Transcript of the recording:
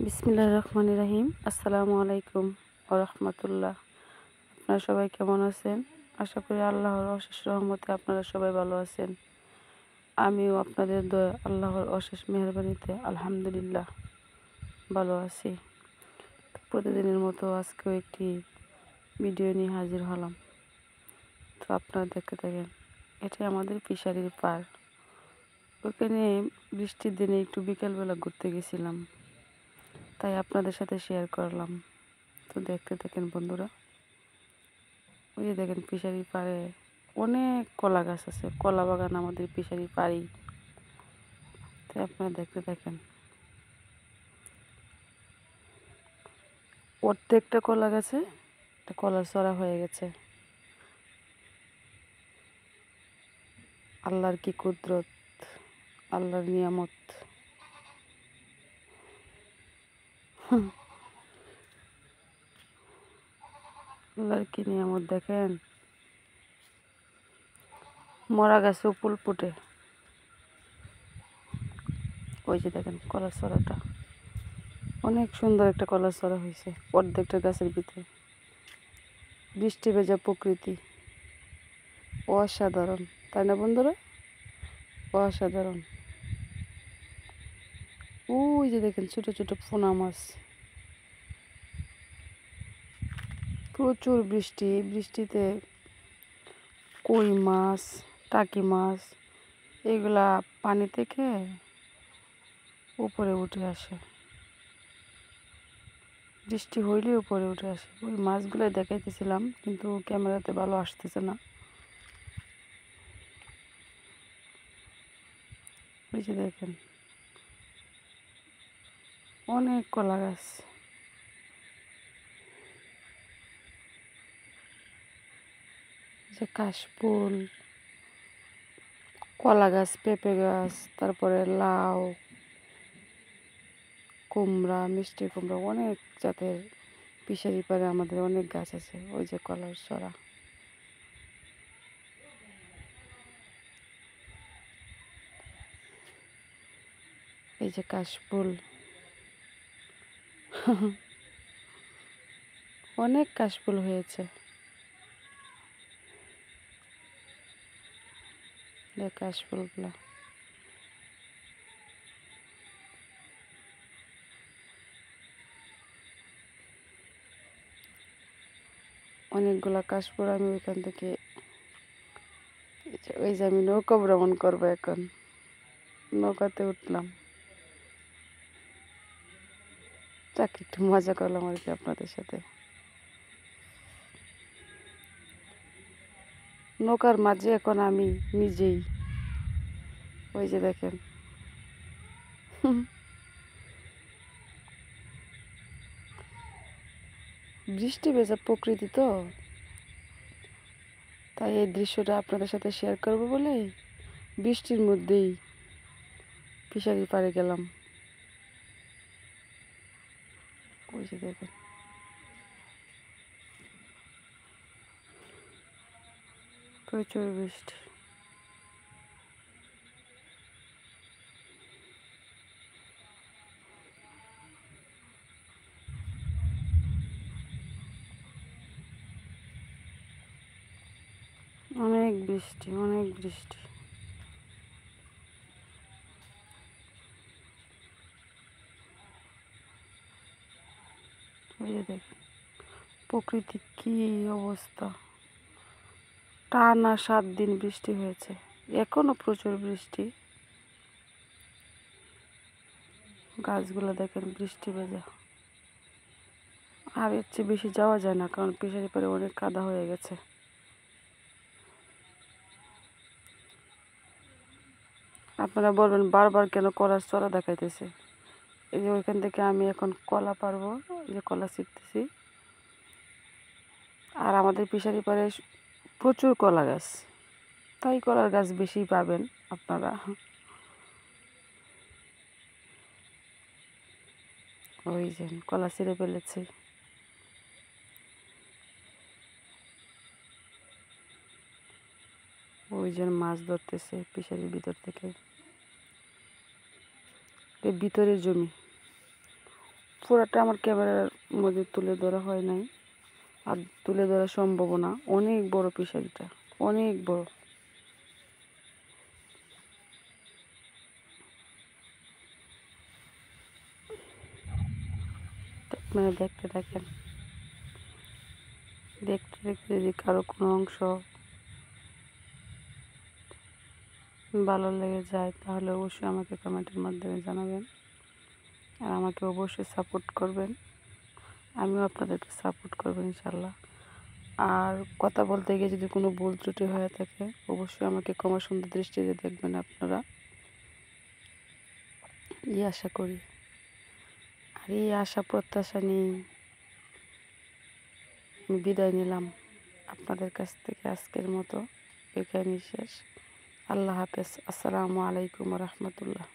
বিসমিল্লাহির রহমানির রহিম। আসসালামু আলাইকুম ওয়া রাহমাতুল্লাহ। আপনারা সবাই কেমন আছেন? আশা করি আল্লাহর অশেষ রহমতে আপনারা সবাই ভালো আছেন। আমিও আপনাদের দয়া আল্লাহর অশেষ মেহেরবানিতে আলহামদুলিল্লাহ ভালো আছি। প্রতিদিনের মতো আজকেও একটি ভিডিও নিয়ে হাজির হলাম। তো আপনারা দেখতে থাকেন। এটাই আমাদের ফিশারির পাড়। ওখানে বৃষ্টির দিনে একটু বিকেলবেলা ঘুরতে গেছিলাম, তাই আপনাদের সাথে শেয়ার করলাম। তো দেখতে থাকেন বন্ধুরা। ওই যে দেখেন ফিশারির পাড়ে অনেক কলা গাছ আছে, কলা বাগান আমাদের ফিশারির পাড়েই। তাই আপনারা দেখতে থাকেন। প্রত্যেকটা কলা গাছে একটা কলার ছড়া হয়ে গেছে। আল্লাহর কি কুদরত, আল্লাহর নিয়ামত। আল্লাহর কি নিয়ামত দেখেন। মরা গাছেও ফুল ফুটে। ওই যে দেখেন কলার ছড়াটা, অনেক সুন্দর একটা কলার ছড়া হয়েছে প্রত্যেকটা গাছের ভিতরে। বৃষ্টি ভেজা প্রকৃতি, অসাধারণ, তাই না বন্ধুরা? অসাধারণ। ওই যে দেখেন ছোট ছোট পোনা মাছ। প্রচুর বৃষ্টি, বৃষ্টিতে কই মাছ, টাকি মাছ এগুলা পানি থেকে উপরে উঠে আসে। বৃষ্টি হইলে উপরে উঠে আসে। ওই মাছগুলো দেখাইতেছিলাম, কিন্তু ক্যামেরাতে ভালো আসতেছে না। ওই যে দেখেন অনেক কলা গাছ। যে কাশফুল, কলা গাছ, পেঁপে গাছ, তারপরে লাউ, কুমড়া, মিষ্টি কুমড়া, অনেক জাতের ফিশারি পাড়ে আমাদের অনেক গাছ আছে। ওই যে কলার ছড়া, এই যে কাশফুল, অনেক কাশফুল হয়েছে। দেখ কাশফুলগুলা অনেকগুলা কাশফুল আমি ওইখান থেকে, ওই যে আমি নৌকা ভ্রমণ করবো এখন, নৌকাতে উঠলাম। যাক একটু মজা করলাম আর কি আপনাদের সাথে। নৌকার মাঝে এখন আমি নিজেই। ওই যে দেখেন বৃষ্টি ভেজা প্রকৃতি তো, তাই এই দৃশ্যটা আপনাদের সাথে শেয়ার করব বলে বৃষ্টির মধ্যেই ফিশারি পাড়ে গেলাম। ওই যে দেখেন প্রচুর বৃষ্টি। অনেক বৃষ্টি, অনেক বৃষ্টি। ওই যে দেখেন প্রকৃতি কি অবস্থা। টানা 7 দিন বৃষ্টি হয়েছে, এখনো প্রচুর বৃষ্টি। গাছগুলো দেখেন বৃষ্টি ভেজা। আর এর চেয়ে বেশি যাওয়া যায় না, কারণ ফিশারি পাড়ে অনেক কাদা হয়ে গেছে। আপনারা বলবেন বারবার কেন কলার ছড়া দেখাইতেছে। এই যে ওইখান থেকে আমি এখন কলা পারবো, এই যে কলা শিখতেছি। আর আমাদের ফিশারি পাড়ে প্রচুর কলা গাছ, তাই কলার গাছ বেশি পাবেন আপনারা। ওই যে কলা ছিঁড়ে ফেলেছি। ওই যে মাছ ধরতেছে ফিশারির ভিতর থেকে। ভিতরের জমি, পুরাটা আমার ক্যামেরার মধ্যে তুলে ধরা হয় নাই, আর তুলে ধরা সম্ভব না। অনেক বড় ফিশারিটা, অনেক বড়। আপনারা দেখতে থাকেন, দেখতে দেখতে যদি কারো কোনো অংশ ভালো লেগে যায় তাহলে অবশ্যই আমাকে কমেন্টের মাধ্যমে জানাবেন, আর আমাকে অবশ্যই সাপোর্ট করবেন। আমিও আপনাদেরকে সাপোর্ট করবো ইনশাল্লাহ। আর কথা বলতে গিয়ে যদি কোনো ভুল ত্রুটি হয়ে থাকে অবশ্যই আমাকে ক্ষমা সুন্দর দৃষ্টিতে দেখবেন আপনারা, এই আশা করি। আর এই আশা প্রত্যাশা নিয়েই আমি বিদায় নিলাম আপনাদের কাছ থেকে। আজকের মতো এখানেই শেষ। আল্লাহ হাফেজ। আসসালামু আলাইকুম রহমতুল্লাহ।